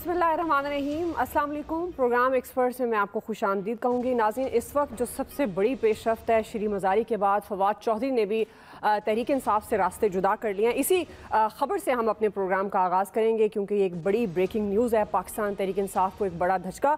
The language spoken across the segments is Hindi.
बिस्मिल्लाहिर्रहमानिर्रहीम। अस्सलाम वालेकुम। प्रोग्राम एक्सपर्ट्स में मैं आपको खुशामदीद कहूँगी। नाज़रीन, इस वक्त जो सबसे बड़ी पेशरफ्त है, शरी मज़ारी के बाद फवाद चौधरी ने भी तहरीक इंसाफ से रास्ते जुदा कर लिए हैं। इसी खबर से हम अपने प्रोग्राम का आगाज़ करेंगे क्योंकि ये एक बड़ी ब्रेकिंग न्यूज़ है। पाकिस्तान तहरीक इंसाफ को एक बड़ा धचका।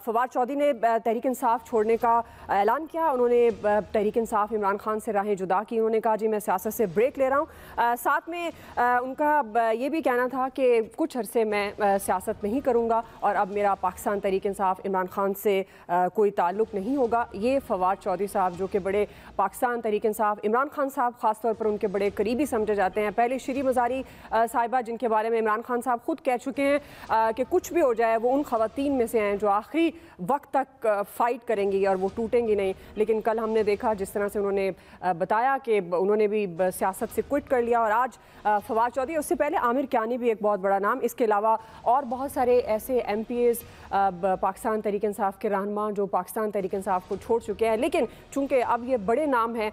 फवाद चौधरी ने तहरीक इंसाफ छोड़ने का ऐलान किया। उन्होंने तहरीक इंसाफ इमरान खान से राहें जुदा की। उन्होंने कहा जी मैं सियासत से ब्रेक ले रहा हूँ। साथ में उनका ये भी कहना था कि कुछ अरसे मैं सियासत नहीं करूँगा और अब मेरा पाकिस्तान तहरीक इंसाफ इमरान खान से कोई ताल्लुक़ नहीं होगा। ये फवाद चौधरी साहब जो कि बड़े पाकिस्तान तहरीक इंसाफ इमरान खान साहब ख़ास तौर पर उनके बड़े करीबी समझे जाते हैं। पहले शरी मज़ारी साहिबा जिनके बारे में इमरान खान साहब खुद कह चुके हैं कि कुछ भी हो जाए वो उन ख़वातीन में से हैं जो आखिरी वक्त तक फ़ाइट करेंगी और वो टूटेंगी नहीं। लेकिन कल हमने देखा जिस तरह से उन्होंने बताया कि उन्होंने भी सियासत से क्विट कर लिया और आज फवाद चौधरी, उससे पहले आमिर कियानी भी एक बहुत बड़ा नाम, इसके अलावा और बहुत सारे ऐसे MPs पाकिस्तान तहरीक इंसाफ के रहनुमा जो पाकिस्तान तहरीक इंसाफ को छोड़ चुके हैं। लेकिन चूँकि अब ये बड़े नाम हैं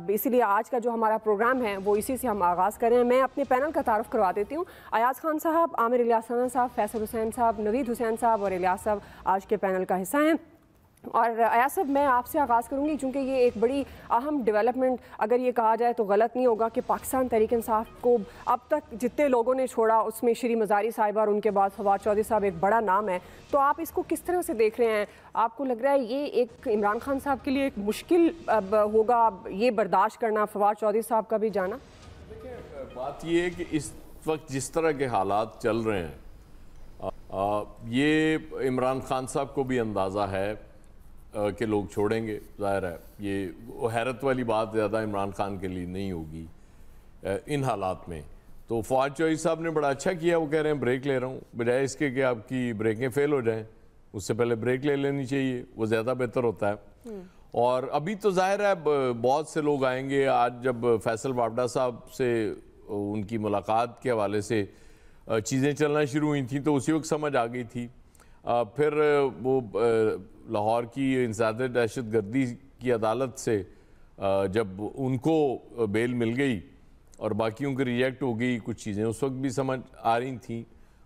इसीलिए आज का जो हमारा प्रोग्राम है वो इसी से हम आगाज़ करें। मैं अपने पैनल का तारुफ करवा देती हूँ। अयाज खान साहब, आमिर इलियास साहब, फैसल हुसैन साहब, नवीद हुसैन साहब और इलियास साहब आज के पैनल का हिस्सा हैं। और अयाज साहब, मैं आपसे आगाज़ करूँगी क्योंकि ये एक बड़ी अहम डेवलपमेंट, अगर ये कहा जाए तो गलत नहीं होगा कि पाकिस्तान तहरीक इंसाफ को अब तक जितने लोगों ने छोड़ा उसमें शरी मज़ारी साहिबा और उनके बाद फवाद चौधरी साहब एक बड़ा नाम है। तो आप इसको किस तरह से देख रहे हैं? आपको लग रहा है ये एक इमरान खान साहब के लिए एक मुश्किल होगा ये बर्दाश्त करना, फवाद चौधरी साहब का भी जाना? देखिए, बात ये है कि इस वक्त जिस तरह के हालात चल रहे हैं ये इमरान खान साहब को भी अंदाज़ा है कि लोग छोड़ेंगे। ज़ाहिर है ये हैरत वाली बात ज़्यादा इमरान खान के लिए नहीं होगी इन हालात में। तो फवाद चौधरी साहब ने बड़ा अच्छा किया, वो कह रहे हैं ब्रेक ले रहा हूँ, बजाय इसके कि आपकी ब्रेकें फेल हो जाएं उससे पहले ब्रेक ले लेनी चाहिए, वो ज़्यादा बेहतर होता है। और अभी तो ज़ाहिर है बहुत से लोग आएंगे। आज जब फैसल वावडा साहब से उनकी मुलाकात के हवाले से चीज़ें चलना शुरू हुई थी तो उसी वक्त समझ आ गई थी। फिर वो लाहौर की इंसदाद दहशत गर्दी की अदालत से जब उनको बेल मिल गई और बाकियों की रिजेक्ट हो गई कुछ चीज़ें, उस वक्त भी समझ आ रही थी।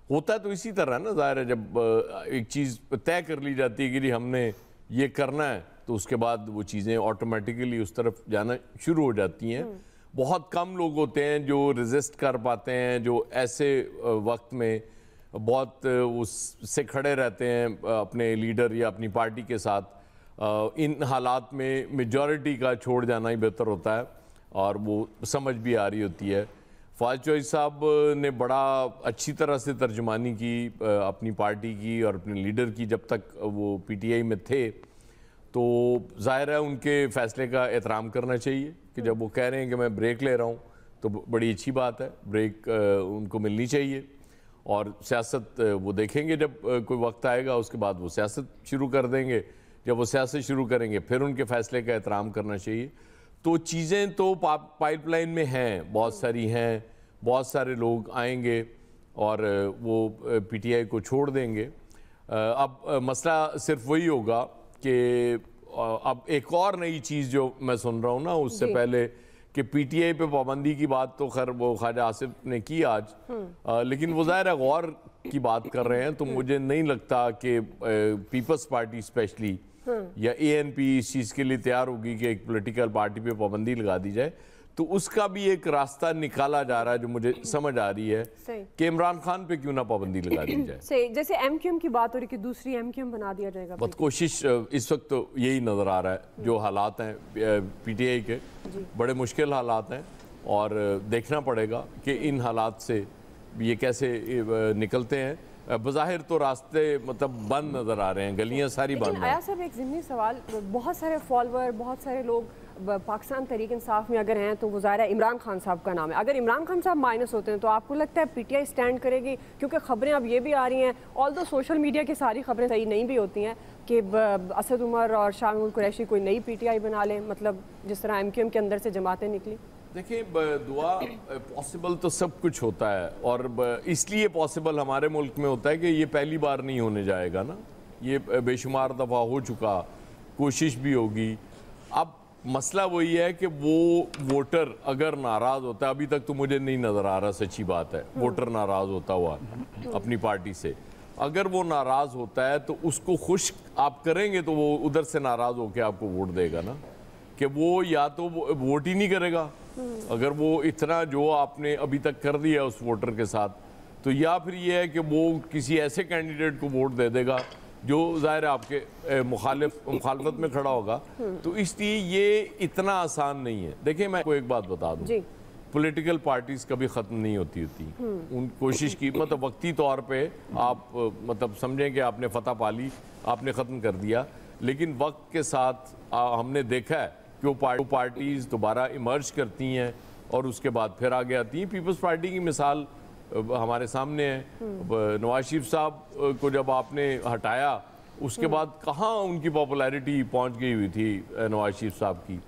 होता है तो इसी तरह ना, ज़ाहिर है जब एक चीज़ तय कर ली जाती है कि जी हमने ये करना है तो उसके बाद वो चीज़ें ऑटोमेटिकली उस तरफ जाना शुरू हो जाती हैं। बहुत कम लोग होते हैं जो रेजिस्ट कर पाते हैं, जो ऐसे वक्त में बहुत उससे खड़े रहते हैं अपने लीडर या अपनी पार्टी के साथ। इन हालात में मेजॉरिटी का छोड़ जाना ही बेहतर होता है और वो समझ भी आ रही होती है। फवाद चौधरी साहब ने बड़ा अच्छी तरह से तर्जुमानी की अपनी पार्टी की और अपने लीडर की जब तक वो PTI में थे। तो ज़ाहिर है उनके फ़ैसले का एहतराम करना चाहिए कि जब वो कह रहे हैं कि मैं ब्रेक ले रहा हूँ तो बड़ी अच्छी बात है, ब्रेक उनको मिलनी चाहिए। और सियासत वो देखेंगे जब कोई वक्त आएगा, उसके बाद वो सियासत शुरू कर देंगे। जब वो सियासत शुरू करेंगे फिर उनके फ़ैसले का एहतराम करना चाहिए। तो चीज़ें तो पाइपलाइन में हैं, बहुत सारी हैं, बहुत सारे लोग आएंगे और वो PTI को छोड़ देंगे। अब मसला सिर्फ वही होगा कि अब एक और नई चीज़ जो मैं सुन रहा हूँ ना, उससे पहले कि PTI पे पाबंदी की बात तो खैर वो ख्वाजा आसिफ ने की आज, लेकिन वो ज़ाहिर है गौर की बात कर रहे हैं। तो मुझे नहीं लगता कि पीपल्स पार्टी स्पेशली या ANP इस चीज़ के लिए तैयार होगी कि एक पॉलिटिकल पार्टी पे पाबंदी लगा दी जाए। तो उसका भी एक रास्ता निकाला जा रहा है जो मुझे समझ आ रही है कि इमरान खान पे क्यों ना पाबंदी लगा दी जाए। सही, जैसे MQM की बात हो रही कि दूसरी MQM बना दिया जाएगा। बहुत कोशिश इस वक्त तो यही नज़र आ रहा है। जो हालात हैं PTI के बड़े मुश्किल हालात हैं और देखना पड़ेगा कि इन हालात से ये कैसे निकलते हैं। बज़ाहिर तो रास्ते मतलब बंद नज़र आ रहे हैं, गलियां सारी बंद हैं। आया साहब, एक ज़िम्नी सवाल, बहुत सारे फॉलोअर, बहुत सारे लोग पाकिस्तान तहरीक इंसाफ में अगर हैं तो वो ज़ाहिर है इमरान खान साहब का नाम है। अगर इमरान खान साहब माइनस होते हैं तो आपको लगता है PTI स्टैंड करेगी? क्योंकि ख़बरें अब ये भी आ रही हैं, ऑल्दो सोशल मीडिया की सारी खबरें सही नहीं भी होती हैं, कि असद उमर और शाह महमूद कुरैशी कोई नई PTI बना लें, मतलब जिस तरह MQM के अंदर से जमातें निकली। देखिए, दुआ पॉसिबल तो सब कुछ होता है और इसलिए पॉसिबल हमारे मुल्क में होता है कि ये पहली बार नहीं होने जाएगा ना, ये बेशुमार दफ़ा हो चुका, कोशिश भी होगी। अब मसला वही है कि वो वोटर अगर नाराज़ होता है, अभी तक तो मुझे नहीं नज़र आ रहा, सच्ची बात है, वोटर नाराज़ होता हुआ अपनी पार्टी से, अगर वो नाराज होता है तो उसको खुश आप करेंगे तो वो उधर से नाराज होकर आपको वोट देगा ना, कि वो या तो वोट ही नहीं करेगा अगर वो इतना जो आपने अभी तक कर दिया उस वोटर के साथ, तो या फिर ये है कि वो किसी ऐसे कैंडिडेट को वोट दे देगा जो ज़ाहिर है आपके मुखालफत में खड़ा होगा। तो इसलिए ये इतना आसान नहीं है। देखिए मैं आपको एक बात बता दूं, पॉलिटिकल पार्टीज कभी ख़त्म नहीं होती उन कोशिश की, मतलब वक्ती तौर पे आप मतलब समझें कि आपने फतह पा ली, आपने ख़त्म कर दिया, लेकिन वक्त के साथ हमने देखा है कि वो पार्टीज दोबारा इमर्ज करती हैं और उसके बाद फिर आगे आती हैं। पीपल्स पार्टी की मिसाल हमारे सामने है। नवाज शरीफ साहब को जब आपने हटाया उसके बाद कहाँ उनकी पॉपुलैरिटी पहुँच गई हुई थी नवाज शरीफ साहब की,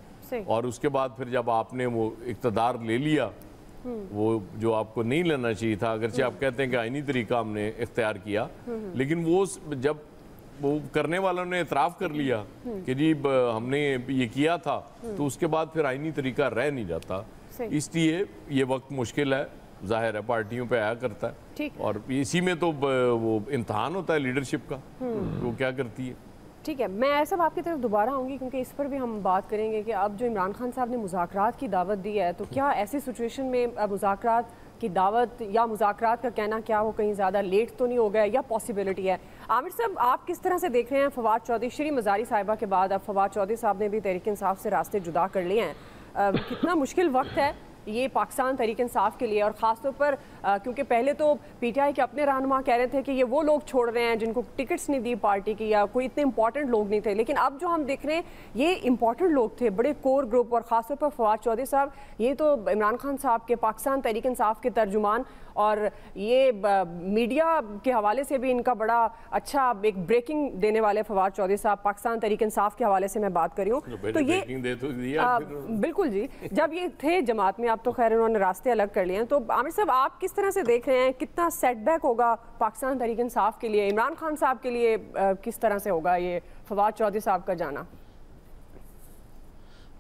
और उसके बाद फिर जब आपने वो इक़्तिदार ले लिया, वो जो आपको नहीं लेना चाहिए था, अगरचे आप कहते हैं कि आईनी तरीका हमने इख्तियार किया, लेकिन वो जब वो करने वालों ने इतराफ़ कर लिया कि जी हमने ये किया था, तो उसके बाद फिर आईनी तरीका रह नहीं जाता। इसलिए ये वक्त मुश्किल है, जाहिर है पार्टियों पे आया करता है, और इसी में तो वो इम्तहान होता है लीडरशिप का, वो क्या करती है। ठीक है, मैं सब आपकी तरफ दोबारा आऊँगी क्योंकि इस पर भी हम बात करेंगे कि अब जो इमरान खान साहब ने मुज़ाकरात की दावत दी है, तो क्या ऐसी सिचुएशन में अब मुज़ाकरात की दावत या मुज़ाकरात का कहना क्या वो कहीं ज़्यादा लेट तो नहीं हो गया या पॉसिबिलिटी है। आमिर साहब, आप किस तरह से देख रहे हैं फवाद चौधरी, श्री मज़ारी साहिबा के बाद अब फवाद चौधरी साहब ने भी तहरीक इंसाफ से रास्ते जुदा कर लिए हैं, कितना मुश्किल वक्त है ये पाकिस्तान तहरीक इंसाफ के लिए, और ख़ासतौर पर क्योंकि पहले तो पीटीआई के अपने रहनुमा कह रहे थे कि ये वो लोग छोड़ रहे हैं जिनको टिकट्स नहीं दी पार्टी की या कोई इतने इंपॉर्टेंट लोग नहीं थे, लेकिन अब जो हम देख रहे हैं ये इंपॉर्टेंट लोग थे, बड़े कोर ग्रुप, और ख़ासतौर पर फवाद चौधरी साहब ये तो इमरान खान साहब के पाकिस्तान तहरीक इंसाफ के तर्जुमान, और ये मीडिया के हवाले से भी इनका बड़ा अच्छा एक ब्रेकिंग देने वाले फवाद चौधरी साहब, पाकिस्तान तहरीक इंसाफ के हवाले से मैं बात कर रही हूँ। तो ये बिल्कुल जी, जब ये थे जमात में, अब तो खैर उन्होंने रास्ते अलग कर लिए हैं, तो आमिर साहब आप किस तरह से देख रहे हैं, कितना सेटबैक होगा पाकिस्तान तहरीक इंसाफ के लिए, इमरान खान साहब के लिए किस तरह से होगा ये फवाद चौधरी साहब का जाना?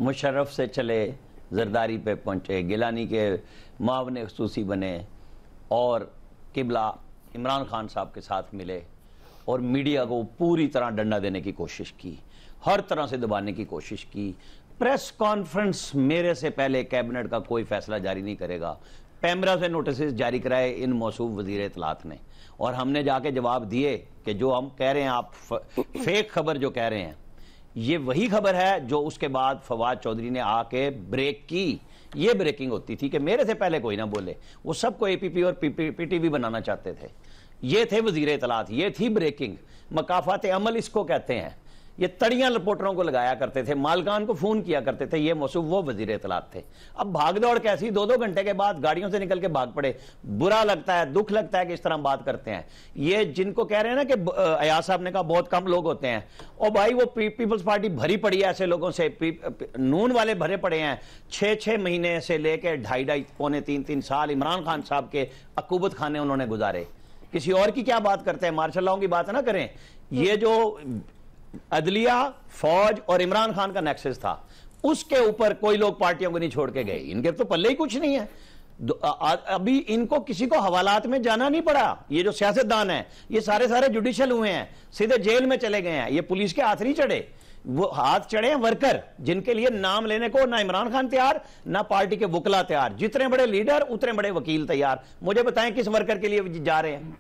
मुशर्रफ से चले, जरदारी पे पहुंचे, गिलानी के मावने खसूसी बने, और किबला इमरान खान साहब के साथ मिले और मीडिया को पूरी तरह डंडा देने की कोशिश की, हर तरह से दबाने की कोशिश की। प्रेस कॉन्फ्रेंस मेरे से पहले कैबिनेट का कोई फैसला जारी नहीं करेगा, पैमरा से नोटिस जारी कराए इन मौसूफ वजीर इत्तलात ने, और हमने जाके जवाब दिए कि जो हम कह रहे हैं आप फेक खबर जो कह रहे हैं, ये वही खबर है जो उसके बाद फवाद चौधरी ने आके ब्रेक की। ये ब्रेकिंग होती थी कि मेरे से पहले कोई ना बोले, वो सबको एपीपी और पीटीवी बनाना चाहते थे। ये थे वजीर इत्तलात, ये थी ब्रेकिंग, मकाफात अमल इसको कहते हैं। ये तड़ियां रिपोर्टरों को लगाया करते थे, मालकान को फोन किया करते थे, ये मौसूफ वो वजीर इत्तलात थे। अब भाग दौड़ कैसी, 2-2 घंटे के बाद गाड़ियों से निकल के भाग पड़े। बुरा लगता है, दुख लगता है कि इस तरह बात करते हैं। ये जिनको कह रहे हैं ना कि अयाज साहब ने कहा बहुत कम लोग होते हैं, और भाई वो पीपल्स पार्टी भरी पड़ी है ऐसे लोगों से, नून वाले भरे पड़े हैं। 6-6 महीने से लेकर 2.5 पौने 3 साल इमरान खान साहब के अकूबत खाने उन्होंने गुजारे। किसी और की क्या बात करते हैं, मार्शल की बात ना करें। ये जो अदलिया, फौज और इमरान खान का नेक्सस था, उसके ऊपर कोई लोग पार्टियों को नहीं छोड़ के गए, इनके तो पल्ले ही कुछ नहीं है। अभी इनको किसी को हवालात में जाना नहीं पड़ा। ये जो सियासतदान है ये सारे जुडिशल हुए हैं, सीधे जेल में चले गए हैं। ये पुलिस के हाथ नहीं चढ़े, वो हाथ चढ़े हैं वर्कर, जिनके लिए नाम लेने को ना इमरान खान तैयार, ना पार्टी के वकला तैयार। जितने बड़े लीडर उतने बड़े वकील तैयार। मुझे बताएं किस वर्कर के लिए जा रहे हैं?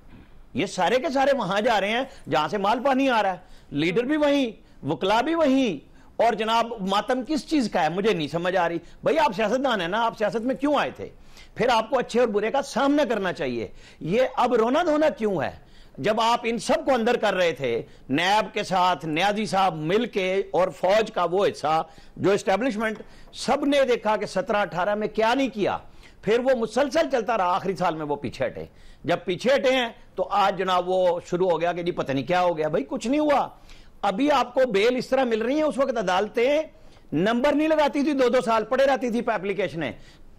ये सारे के सारे वहां जा रहे हैं जहां से माल पानी आ रहा है। लीडर भी वहीं, वकला भी वहीं, और जनाब मातम किस चीज का है मुझे नहीं समझ आ रही। भाई आप सियासतदान है ना, आप सियासत में क्यों आए थे? फिर आपको अच्छे और बुरे का सामना करना चाहिए। ये अब रोना धोना क्यों है? जब आप इन सब को अंदर कर रहे थे, नैब के साथ न्याजी साहब मिलके और फौज का वो हिस्सा जो एस्टेब्लिशमेंट, सब ने देखा कि 17-18 में क्या नहीं किया। फिर वो मुसलसल चलता रहा, आखिरी साल में वो पीछे हटे। जब पीछे हटे हैं तो आज जनाब वो शुरू हो गया कि जी पता नहीं क्या हो गया। भाई कुछ नहीं हुआ। अभी आपको बेल इस तरह मिल रही है, उस वक्त अदालतें नंबर नहीं लगाती थी, 2-2 साल पड़े रहती थी एप्लीकेशनें।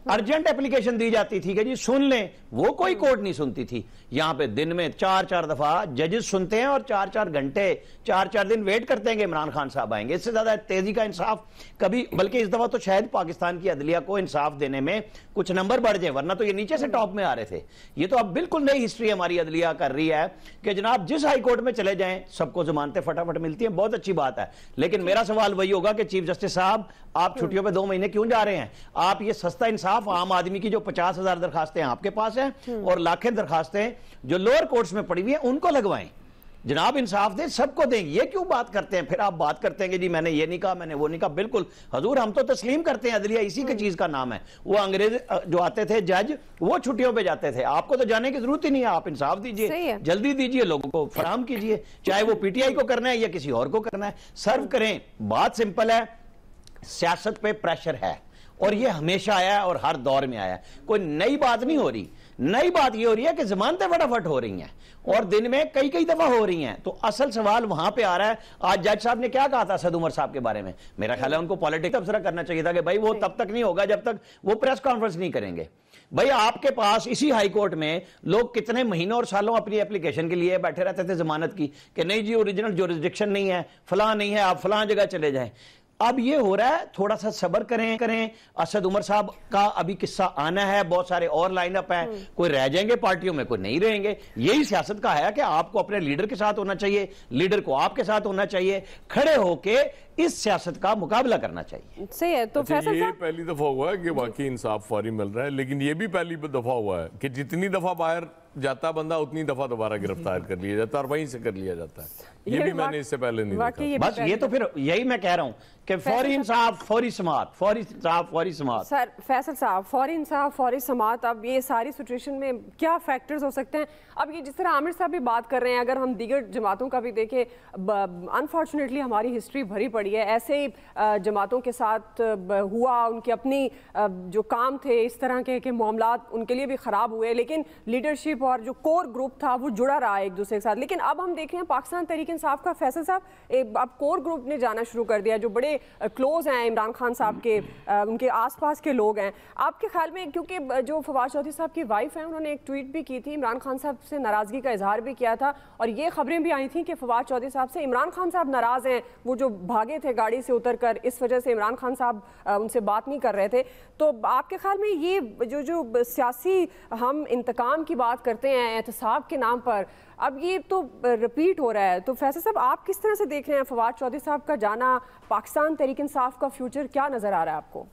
अर्जेंट एप्लीकेशन दी जाती थी कि जी सुन लें, वो कोई कोर्ट नहीं सुनती थी। यहां पे दिन में 4-4 दफा जजेस सुनते हैं और 4-4 घंटे 4-4 दिन वेट करते हैं कि इमरान खान साहब आएंगे। इससे ज्यादा तेजी का इंसाफ कभी, बल्कि इस दफा तो शायद पाकिस्तान की अदलिया को इंसाफ देने में कुछ नंबर बढ़ जाए, वरना तो ये नीचे से टॉप में आ रहे थे। ये तो अब बिल्कुल नई हिस्ट्री हमारी अदलिया कर रही है कि जनाब जिस हाई कोर्ट में चले जाएं सबको जमानतें फटाफट मिलती हैं, बहुत अच्छी बात है। लेकिन मेरा सवाल वही होगा कि चीफ जस्टिस साहब आप छुट्टियों पे 2 महीने क्यों जा रहे हैं? आप ये सस्ता इंसाफ आम आदमी की जो 50,000 दरखास्तें आपके पास हैं और लाखें दरखास्तें जो लोअर कोर्ट्स में पड़ी हुई हैं उनको लगवाएं। जनाब इंसाफ दें, सबको दें। ये क्यों बात करते हैं? फिर आप बात करते हैं कि जी मैंने ये नहीं कहा, मैंने वो नहीं कहा। बिल्कुल हजूर, हम तो तस्लीम करते हैं अदलिया इसी की चीज का नाम है। वो अंग्रेज जो आते थे जज, वो छुट्टियों पे जाते थे। आपको तो जाने की जरूरत ही नहीं है। आप इंसाफ दीजिए, जल्दी दीजिए, लोगों को फराहम कीजिए, चाहे वो पीटीआई को करना है या किसी और को करना है, सर्व करें। बात सिंपल है, सियासत पे प्रेशर है और ये हमेशा आया है और हर दौर में आया है। कोई नई बात नहीं हो रही। नई बात ये हो रही है कि जमानतें फटाफट हो रही हैं और दिन में कई कई दफा हो रही हैं। तो असल सवाल वहां पे आ रहा है। आज जज साहब ने क्या कहा था असद उमर साहब के बारे में? मेरा ख्याल है उनको पॉलिटिक्स तबसरा करना चाहिए था कि भाई वो तब तक नहीं होगा जब तक वो प्रेस कॉन्फ्रेंस नहीं करेंगे। भाई आपके पास इसी हाई कोर्ट में लोग कितने महीनों और सालों अपनी एप्लीकेशन के लिए बैठे रहते थे जमानत की कि नहीं जी ओरिजिनल ज्यूरिसडिक्शन नहीं है, फलां नहीं है, आप फलां जगह चले जाएं। अब ये हो रहा है, थोड़ा सा सब्र करें। असद उमर साहब का अभी किस्सा आना है, बहुत सारे और लाइनअप हैं, कोई रह जाएंगे पार्टियों में, कोई नहीं रहेंगे। यही सियासत का है कि आपको अपने लीडर के साथ होना चाहिए, लीडर को आपके साथ होना चाहिए, खड़े होके इस सियासत का मुकाबला करना चाहिए। सही है। तो अच्छा, ये पहली दफा हुआ है कि वाकई इंसाफ फौरी मिल रहा है, लेकिन ये भी पहली दफा हुआ है कि जितनी दफा बाहर जाता बंदा उतनी दफा दोबारा गिरफ्तार कर लिया जाता है और वहीं से कर लिया जाता है। ये भी मैंने इससे पहले नहीं देखा। बस ये तो फिर यही मैं कह रहा हूं कि फौरी इंसाफ फौरी समाअत, फौरी इंसाफ फौरी समाअत। सर फैसल साहब, फौरी इंसाफ फौरी समाअत, अब ये सारी सिचुएशन में क्या फैक्टर्स हो सकते हैं? अब ये जिस तरह आमिर साहब भी बात कर रहे हैं, अगर हम दीगर जमातों का भी देखें, अनफॉर्चुनेटली हमारी हिस्ट्री भरी पड़ी है ऐसे ही जमातों के साथ हुआ। उनकी अपनी जो काम थे इस तरह के मामलात उनके लिए भी ख़राब हुए, लेकिन लीडरशिप और जो कोर ग्रुप था वो जुड़ा रहा एक दूसरे के साथ। लेकिन अब हम देख रहे हैं पाकिस्तान तहरीक इंसाफ का फैसल साहब, अब कोर ग्रुप ने जाना शुरू कर दिया, जो बड़े क्लोज हैं इमरान खान साहब के, उनके आसपास के लोग हैं। आपके ख्याल में, क्योंकि जो फवाद चौधरी साहब की वाइफ हैं, उन्होंने एक ट्वीट भी की थी, इमरान खान साहब से नाराज़गी का इजहार भी किया था और ये खबरें भी आई थी कि फवाद चौधरी साहब से इमरान खान साहब नाराज़ हैं, वो जो भागे थे गाड़ी से उतरकर, इस वजह से इमरान खान साहब उनसे बात नहीं कर रहे थे। तो आपके ख्याल में ये जो सियासी हम इंतकाम की बात करते हैं एहतसाब के नाम पर, अब ये तो रिपीट हो रहा है। तो फैसल साहब आप किस तरह से देख रहे हैं फवाद चौधरी साहब का जाना? पाकिस्तान तहरीक इंसाफ का फ्यूचर क्या नजर आ रहा है आपको?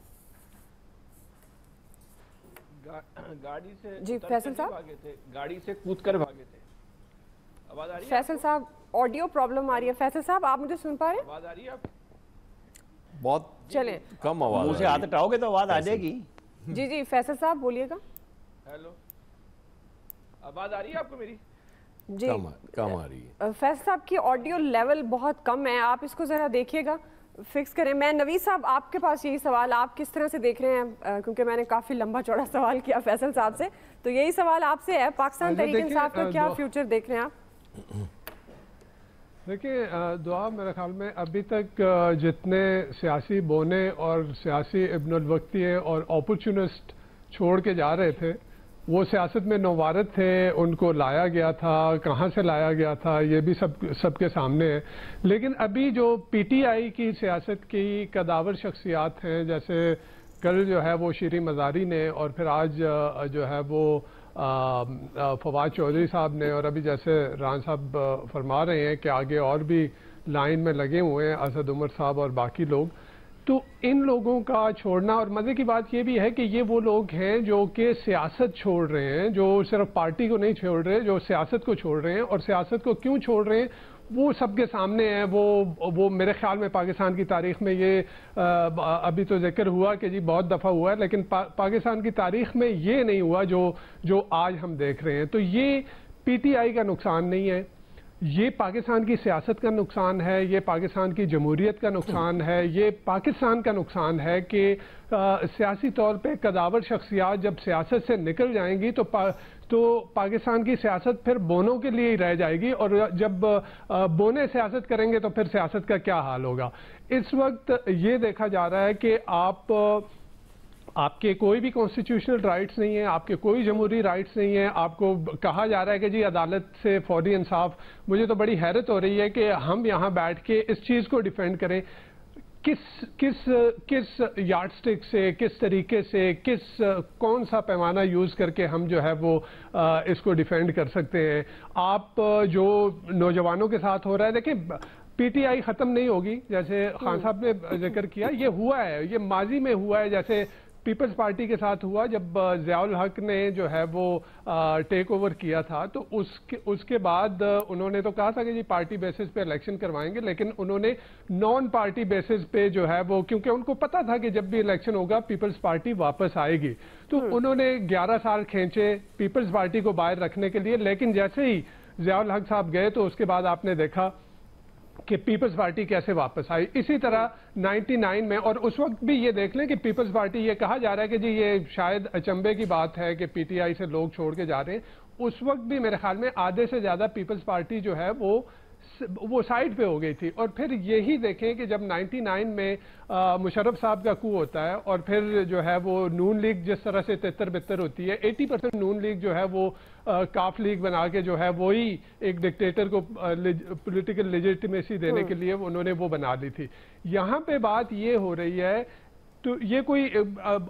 गाड़ी से जी फैसल साहब, भागे थे, गाड़ी से कूदकर भागे थे। आवाज आ रही है? फैसल साहब ऑडियो प्रॉब्लम आ रही है। फैसल साहब आप मुझे सुन पा रहे हैं? आवाज आ रही है? बहुत चलें, कम आवाज, मुझे हाथ हटाओगे तो आवाज आ जाएगी। जी जी फैसल साहब बोलिएगा। हेलो, आवाज आ रही है आपको मेरी? जी कम आ रही है। फैसल साहब की ऑडियो लेवल बहुत कम है, आप इसको जरा देखिएगा, फिक्स करें। मैं नवीद साहब आपके पास यही सवाल, आप किस तरह से देख रहे हैं? क्योंकि मैंने काफी लंबा चौड़ा सवाल किया फैसल साहब से, तो यही सवाल आपसे है, पाकिस्तान तहरीक इंसाफ का क्या फ्यूचर देख रहे हैं आप? देखिए दुआ, मेरे ख्याल में अभी तक जितने सियासी बोने और सियासी इब्नुल वक्तिये और अपॉर्चुनिस्ट छोड़ के जा रहे थे, वो सियासत में नौवारद थे, उनको लाया गया था, कहाँ से लाया गया था ये भी सबके सामने है। लेकिन अभी जो पीटीआई की सियासत की कदावर शख्सियात हैं, जैसे कल जो है वो शीरी मज़ारी ने और फिर आज जो है वो फवाद चौधरी साहब ने, और अभी जैसे रान साहब फरमा रहे हैं कि आगे और भी लाइन में लगे हुए हैं असद उमर साहब और बाकी लोग, तो इन लोगों का छोड़ना, और मज़े की बात ये भी है कि ये वो लोग हैं जो कि सियासत छोड़ रहे हैं, जो सिर्फ पार्टी को नहीं छोड़ रहे, जो सियासत को छोड़ रहे हैं। और सियासत को क्यों छोड़ रहे हैं वो सबके सामने है। वो मेरे ख्याल में पाकिस्तान की तारीख में ये अभी तो जिक्र हुआ कि जी बहुत दफ़ा हुआ है, लेकिन पाकिस्तान की तारीख में ये नहीं हुआ जो आज हम देख रहे हैं। तो ये पीटीआई का नुकसान नहीं है, ये पाकिस्तान की सियासत का नुकसान है, ये पाकिस्तान की जमहूरियत का नुकसान है, ये पाकिस्तान का नुकसान है कि सियासी तौर पे कदावर शख्सियात जब सियासत से निकल जाएंगी तो पाकिस्तान की सियासत फिर बोनों के लिए ही रह जाएगी, और जब बोने सियासत करेंगे तो फिर सियासत का क्या हाल होगा। इस वक्त ये देखा जा रहा है कि आप आपके कोई भी कॉन्स्टिट्यूशनल राइट्स नहीं है, आपके कोई जमहूरी राइट्स नहीं है। आपको कहा जा रहा है कि जी अदालत से फौरी इंसाफ। मुझे तो बड़ी हैरत हो रही है कि हम यहाँ बैठ के इस चीज़ को डिफेंड करें। किस यार्डस्टिक से, किस तरीके से, कौन सा पैमाना यूज़ करके हम जो है वो इसको डिफेंड कर सकते हैं। आप जो नौजवानों के साथ हो रहा है, देखिए पीटीआई ख़त्म नहीं होगी, जैसे खान साहब ने जिक्र किया, ये हुआ है, ये माजी में हुआ है। जैसे पीपल्स पार्टी के साथ हुआ जब ज़ियाउल हक ने जो है वो टेक ओवर किया था, तो उसके बाद उन्होंने तो कहा था कि जी पार्टी बेसिस पे इलेक्शन करवाएंगे, लेकिन उन्होंने नॉन पार्टी बेसिस पे जो है वो, क्योंकि उनको पता था कि जब भी इलेक्शन होगा पीपल्स पार्टी वापस आएगी, तो उन्होंने 11 साल खींचे पीपल्स पार्टी को बाहर रखने के लिए। लेकिन जैसे ही ज़ियाउल हक साहब गए तो उसके बाद आपने देखा कि पीपल्स पार्टी कैसे वापस आई। इसी तरह 99 में, और उस वक्त भी ये देख लें कि पीपल्स पार्टी, ये कहा जा रहा है कि जी ये शायद अचंभे की बात है कि पीटीआई से लोग छोड़ के जा रहे हैं, उस वक्त भी मेरे ख्याल में आधे से ज्यादा पीपल्स पार्टी जो है वो साइड पे हो गई थी। और फिर यही देखें कि जब 99 में मुशर्रफ साहब का कू होता है और फिर जो है वो नून लीग जिस तरह से 73-72 होती है, 80% नून लीग जो है वो काफ लीग बना के जो है वही एक डिक्टेटर को पॉलिटिकल लेजिटिमेसी देने के लिए उन्होंने वो बना ली थी। यहाँ पे बात ये हो रही है, तो ये कोई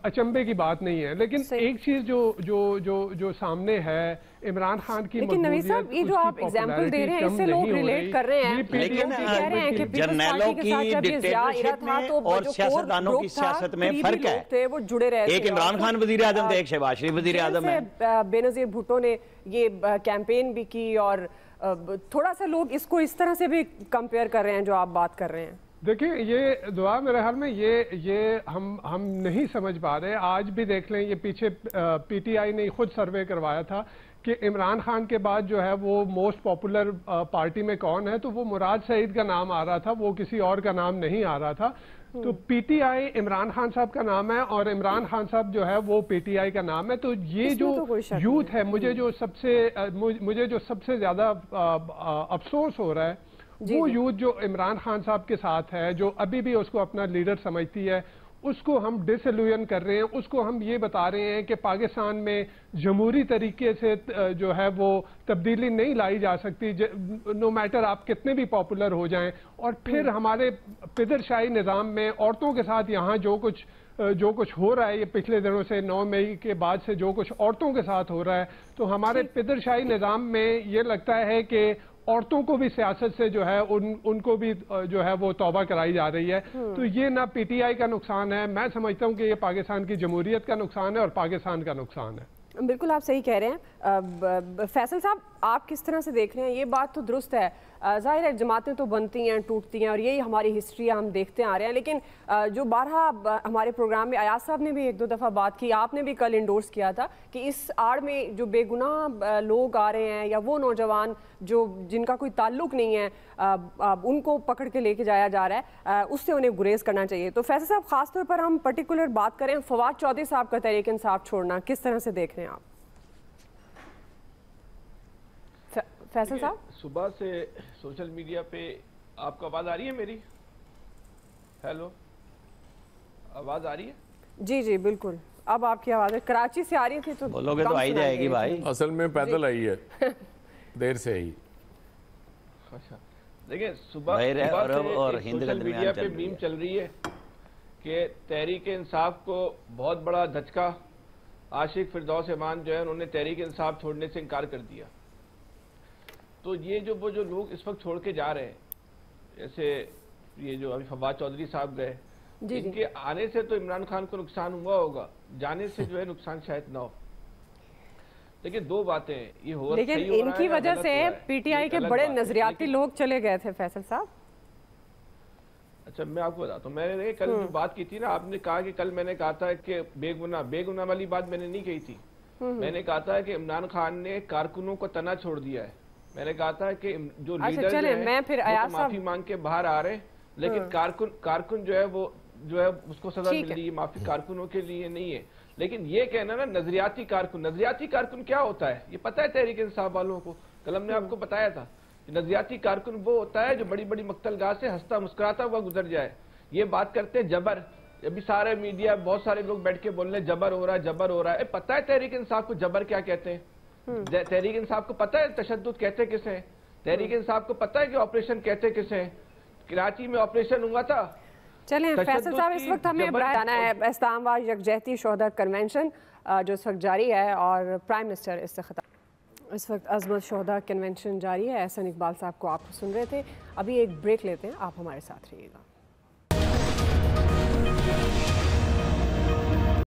अचंभे की बात नहीं है, लेकिन एक चीज जो सामने है इमरान खान की, लेकिन नवीद साहब ये जो आप एग्जांपल दे रहे हैं इससे लोग रिलेट कर रहे हैं, लेकिन कह रहे हैं कि जर्नैलों की डिक्टेटरशिप में और सियासतदानों की सियासत में फर्क है। वो जुड़े रहे, एक इमरान खान वजीर आजम थे, एक शहबाज शरीफ वजीर आजम है। बेनजीर भुट्टो ने ये कैंपेन भी की, और थोड़ा सा लोग इसको इस तरह से भी कंपेयर कर रहे हैं जो आप बात कर रहे हैं। देखिए ये दुआ मेरे ख्याल में ये हम नहीं समझ पा रहे। आज भी देख लें, ये पीछे पीटीआई ने खुद सर्वे करवाया था कि इमरान खान के बाद जो है वो मोस्ट पॉपुलर पार्टी में कौन है, तो वो मुराद सईद का नाम आ रहा था, वो किसी और का नाम नहीं आ रहा था। तो पीटीआई इमरान खान साहब का नाम है और इमरान खान साहब जो है वो पीटीआई का नाम है। तो ये जो यूथ है, मुझे जो सबसे ज्यादा अफसोस हो रहा है वो यूथ जो इमरान खान साहब के साथ है, जो अभी भी उसको अपना लीडर समझती है, उसको हम डिसइल्यूजन कर रहे हैं। उसको हम ये बता रहे हैं कि पाकिस्तान में जमहूरी तरीके से जो है वो तब्दीली नहीं लाई जा सकती, नो मैटर आप कितने भी पॉपुलर हो जाएं। और फिर हमारे पिदरशाही निज़ाम में औरतों के साथ यहाँ जो कुछ हो रहा है, ये पिछले दिनों से 9 मई के बाद से जो कुछ औरतों के साथ हो रहा है, तो हमारे पिदरशाही निज़ाम में ये लगता है कि औरतों को भी सियासत से जो है उनको भी जो है वो तौबा कराई जा रही है। तो ये ना पीटीआई का नुकसान है, मैं समझता हूँ कि ये पाकिस्तान की जमहूरियत का नुकसान है और पाकिस्तान का नुकसान है। बिल्कुल आप सही कह रहे हैं। फैसल साहब, आप किस तरह से देख रहे हैं? ये बात तो दुरुस्त है, जाहिर है जमातें तो बनती हैं, टूटती हैं, और यही हमारी हिस्ट्री हम देखते आ रहे हैं। लेकिन जो बारहा हमारे प्रोग्राम में अयाज साहब ने भी 1-2 दफ़ा बात की, आपने भी कल इंडोर्स किया था कि इस आड़ में जो बेगुनाह लोग आ रहे हैं या वो नौजवान जिनका कोई ताल्लुक नहीं है, उनको पकड़ के लेके जाया जा रहा है, उससे उन्हें गुरेज करना चाहिए। तो फैसल साहब, खासतौर पर हम पर्टिकुलर बात करें फवाद चौधरी साहब का तहरीक इंसाफ छोड़ना, किस तरह से देख रहे हैं आप? फैसल साहब, सुबह से सोशल मीडिया पे आपको आवाज आ रही है मेरी? हेलो, आवाज आ रही है? जी जी बिल्कुल, अब आपकी आवाज है। कराची से आ रही थी तो बोलोगे तो आई जाएगी भाई। असल में पैदल आई है देर से ही। अच्छा, देखिए सुबह और सोशल मीडिया पे मीम चल रही है कि तहरीक इंसाफ को बहुत बड़ा धचका, आशिक फिरदौस अमान जो है उन्होंने तहरीक इंसाफ छोड़ने से इनकार कर दिया। तो ये जो लोग इस वक्त छोड़ के जा रहे हैं, जैसे ये जो अभी फवाद चौधरी साहब गए, इनके आने से तो इमरान खान को नुकसान हुआ होगा, जाने से जो है नुकसान शायद ना हो। लेकिन 2 बातें ये हो, लेकिन इनकी वजह से पीटीआई के बड़े नजरियाती लोग चले गए थे फैसल साहब। अच्छा, मैं आपको बताता हूँ, मैंने कल जो बात की थी ना, आपने कहा कि कल मैंने कहा था कि बेगुनाह वाली बात मैंने नहीं कही थी। मैंने कहा था कि इमरान खान ने कारकुनों को तना छोड़ दिया है। मैंने कहा था कि जो लीडर है माफी मांग के बाहर आ रहे हैं, लेकिन कारकुन जो है उसको सजा मिल रही है, माफी कारकुनों के लिए नहीं है। लेकिन ये कहना ना नजरियाती कारकुन क्या होता है ये पता है तहरीक इंसाफ वालों को? कल हमने आपको बताया था कि नजरियाती कारकुन वो होता है जो बड़ी बड़ी मक्तलगाह से हंसता मुस्कुराता हुआ गुजर जाए। ये बात करते हैं जबर, अभी सारे मीडिया बहुत सारे लोग बैठ के बोल रहे जबर हो रहा है, जबर हो रहा है। पता है तहरीक इंसाफ को जबर क्या कहते हैं? तहरीक इंसाफ को पता है तशद्दुद कहते किसे हैं? तहरीक इंसाफ को पता है कि ऑपरेशन कहते किसे हैं? कराची में ऑपरेशन हुआ था। चलें फैसल साहब, इस वक्त हमें जाना है इस्लामाबाद यकजहती शोहदा कन्वेंशन जो इस वक्त जारी है और प्राइम मिनिस्टर इससे खिताब। इस वक्त अजमत शोहदा कन्वेंशन जारी है। एहसन इकबाल साहब को आप सुन रहे थे। अभी एक ब्रेक लेते हैं, आप हमारे साथ रहिएगा।